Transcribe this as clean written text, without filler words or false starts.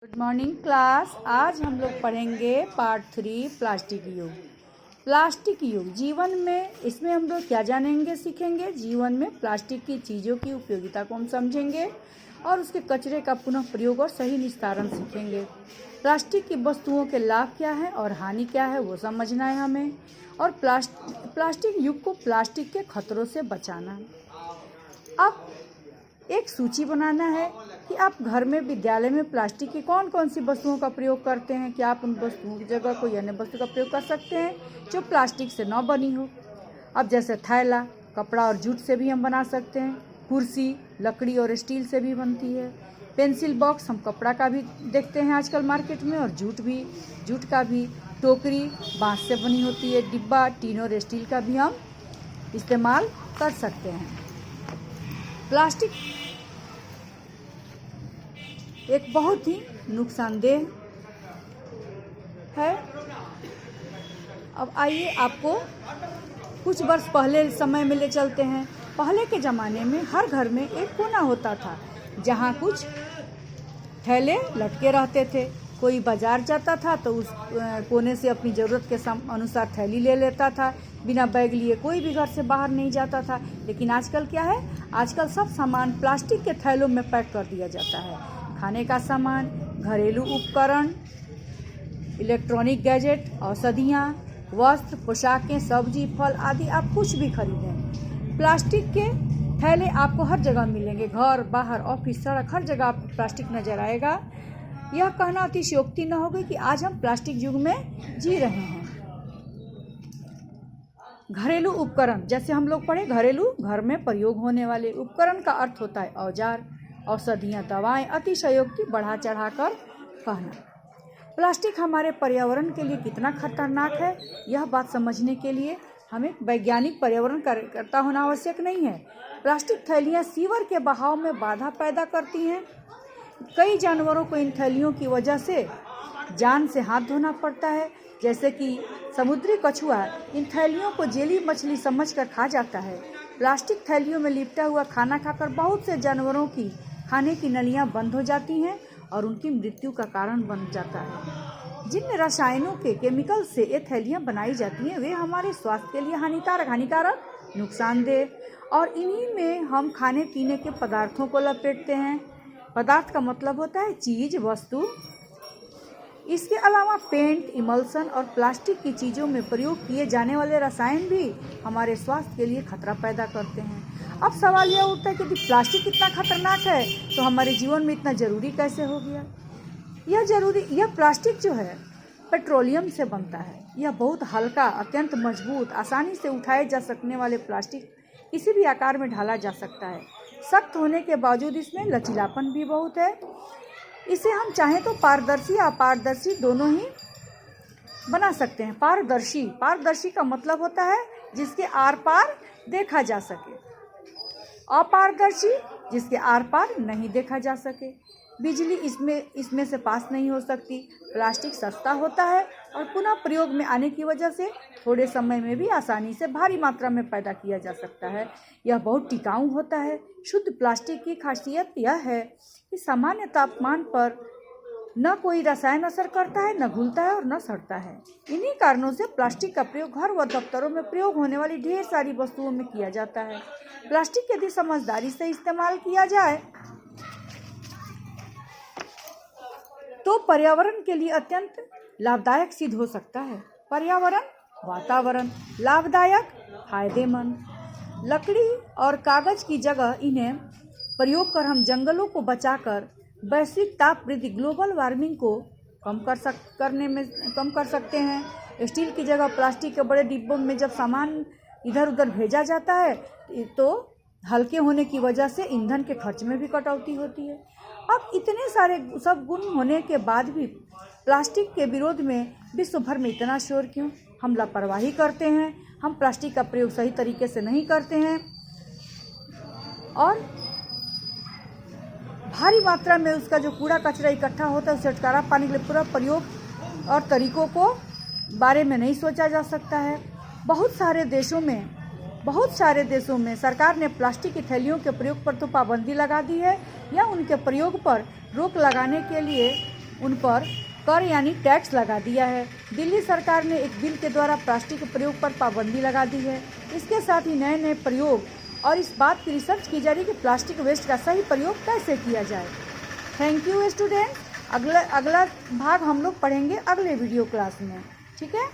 Good morning class. आज हम लोग पढ़ेंगे पार्ट 3 प्लास्टिक युग। प्लास्टिक युग जीवन में, इसमें हम लोग क्या जानेंगे, सीखेंगे। जीवन में प्लास्टिक की चीज़ों की उपयोगिता को हम समझेंगे और उसके कचरे का पुनः प्रयोग और सही निस्तारण सीखेंगे। प्लास्टिक की वस्तुओं के लाभ क्या है और हानि क्या है वो समझना है हमें, और प्लास्टिक युग को प्लास्टिक के खतरों से बचाना। अब एक सूची बनाना है कि आप घर में, विद्यालय में प्लास्टिक की कौन कौन सी वस्तुओं का प्रयोग करते हैं। क्या आप उन वस्तुओं की जगह कोई अन्य वस्तु का प्रयोग कर सकते हैं जो प्लास्टिक से न बनी हो। अब जैसे थैला कपड़ा और जूट से भी हम बना सकते हैं। कुर्सी लकड़ी और स्टील से भी बनती है। पेंसिल बॉक्स हम कपड़ा का भी देखते हैं आजकल मार्केट में, और जूट का भी। टोकरी बांस से बनी होती है। डिब्बा टीन और स्टील का भी हम इस्तेमाल कर सकते हैं। प्लास्टिक एक बहुत ही नुकसानदेह है। अब आइए आपको कुछ वर्ष पहले समय में ले चलते हैं। पहले के ज़माने में हर घर में एक कोना होता था जहाँ कुछ थैले लटके रहते थे। कोई बाजार जाता था तो उस कोने से अपनी ज़रूरत के अनुसार थैली ले लेता था। बिना बैग लिए कोई भी घर से बाहर नहीं जाता था। लेकिन आजकल क्या है, आजकल सब सामान प्लास्टिक के थैलों में पैक कर दिया जाता है। खाने का सामान, घरेलू उपकरण, इलेक्ट्रॉनिक गैजेट, औषधियाँ, वस्त्र, पोशाकें, सब्जी, फल आदि आप कुछ भी खरीदें, प्लास्टिक के थैले आपको हर जगह मिलेंगे। घर, बाहर, ऑफिस, सड़क, हर जगह आपको प्लास्टिक नजर आएगा। यह कहना अतिशयोक्ति न होगी कि आज हम प्लास्टिक युग में जी रहे हैं। घरेलू उपकरण, जैसे हम लोग पढ़े, घरेलू घर में प्रयोग होने वाले उपकरण का अर्थ होता है औजार, औषधियाँ, दवाएं। अतिशयोक्ति बढ़ा चढ़ाकर कहना। प्लास्टिक हमारे पर्यावरण के लिए कितना खतरनाक है, यह बात समझने के लिए हमें वैज्ञानिक पर्यावरण कार्यकर्ता होना आवश्यक नहीं है। प्लास्टिक थैलियाँ सीवर के बहाव में बाधा पैदा करती हैं। कई जानवरों को इन थैलियों की वजह से जान से हाथ धोना पड़ता है, जैसे कि समुद्री कछुआ इन थैलियों को जेली मछली समझकर खा जाता है। प्लास्टिक थैलियों में लिपटा हुआ खाना खाकर बहुत से जानवरों की खाने की नलियां बंद हो जाती हैं और उनकी मृत्यु का कारण बन जाता है। जिन रसायनों के केमिकल से ये थैलियां बनाई जाती हैं वे हमारे स्वास्थ्य के लिए हानिकारक, नुकसानदेह, और इन्हीं में हम खाने पीने के पदार्थों को लपेटते हैं। पदार्थ का मतलब होता है चीज़, वस्तु। इसके अलावा पेंट, इमल्सन और प्लास्टिक की चीज़ों में प्रयोग किए जाने वाले रसायन भी हमारे स्वास्थ्य के लिए खतरा पैदा करते हैं। अब सवाल यह उठता है कि प्लास्टिक इतना खतरनाक है तो हमारे जीवन में इतना ज़रूरी कैसे हो गया। यह प्लास्टिक जो है पेट्रोलियम से बनता है। यह बहुत हल्का, अत्यंत मजबूत, आसानी से उठाए जा सकने वाले प्लास्टिक किसी भी आकार में ढाला जा सकता है। सख्त होने के बावजूद इसमें लचीलापन भी बहुत है। इसे हम चाहें तो पारदर्शी या अपारदर्शी दोनों ही बना सकते हैं। पारदर्शी का मतलब होता है जिसके आर पार देखा जा सके। अपारदर्शी जिसके आर पार नहीं देखा जा सके। बिजली इसमें से पास नहीं हो सकती। प्लास्टिक सस्ता होता है और पुनः प्रयोग में आने की वजह से थोड़े समय में भी आसानी से भारी मात्रा में पैदा किया जा सकता है। यह बहुत टिकाऊ होता है। शुद्ध प्लास्टिक की खासियत यह है कि सामान्य तापमान पर न कोई रसायन असर करता है, न घुलता है और न सड़ता है। इन्हीं कारणों से प्लास्टिक का प्रयोग घर व दफ्तरों में प्रयोग होने वाली ढेर सारी वस्तुओं में किया जाता है। प्लास्टिक यदि समझदारी से इस्तेमाल किया जाए तो पर्यावरण के लिए अत्यंत लाभदायक सिद्ध हो सकता है। पर्यावरण, वातावरण, लाभदायक, फायदेमंद। लकड़ी और कागज की जगह इन्हें प्रयोग कर हम जंगलों को बचाकर वैश्विक ताप वृद्धि, ग्लोबल वार्मिंग को कम कर सकते हैं। स्टील की जगह प्लास्टिक के बड़े डिब्बों में जब सामान इधर उधर भेजा जाता है तो हल्के होने की वजह से ईंधन के खर्च में भी कटौती होती है। अब इतने सारे सब गुण होने के बाद भी प्लास्टिक के विरोध में विश्व भर में इतना शोर क्यों? हम लापरवाही करते हैं। हम प्लास्टिक का प्रयोग सही तरीके से नहीं करते हैं और भारी मात्रा में उसका जो कूड़ा कचरा इकट्ठा होता है उसे छुटकारा पाने के लिए पूरा प्रयोग और तरीकों को बारे में नहीं सोचा जा सकता है। बहुत सारे देशों में सरकार ने प्लास्टिक की थैलियों के प्रयोग पर तो पाबंदी लगा दी है या उनके प्रयोग पर रोक लगाने के लिए उन पर कर यानी टैक्स लगा दिया है। दिल्ली सरकार ने एक बिल के द्वारा प्लास्टिक के प्रयोग पर पाबंदी लगा दी है। इसके साथ ही नए नए प्रयोग और इस बात की रिसर्च की जा रही है कि प्लास्टिक वेस्ट का सही प्रयोग कैसे किया जाए। Thank you student. अगला भाग हम लोग पढ़ेंगे अगले वीडियो क्लास में। ठीक है।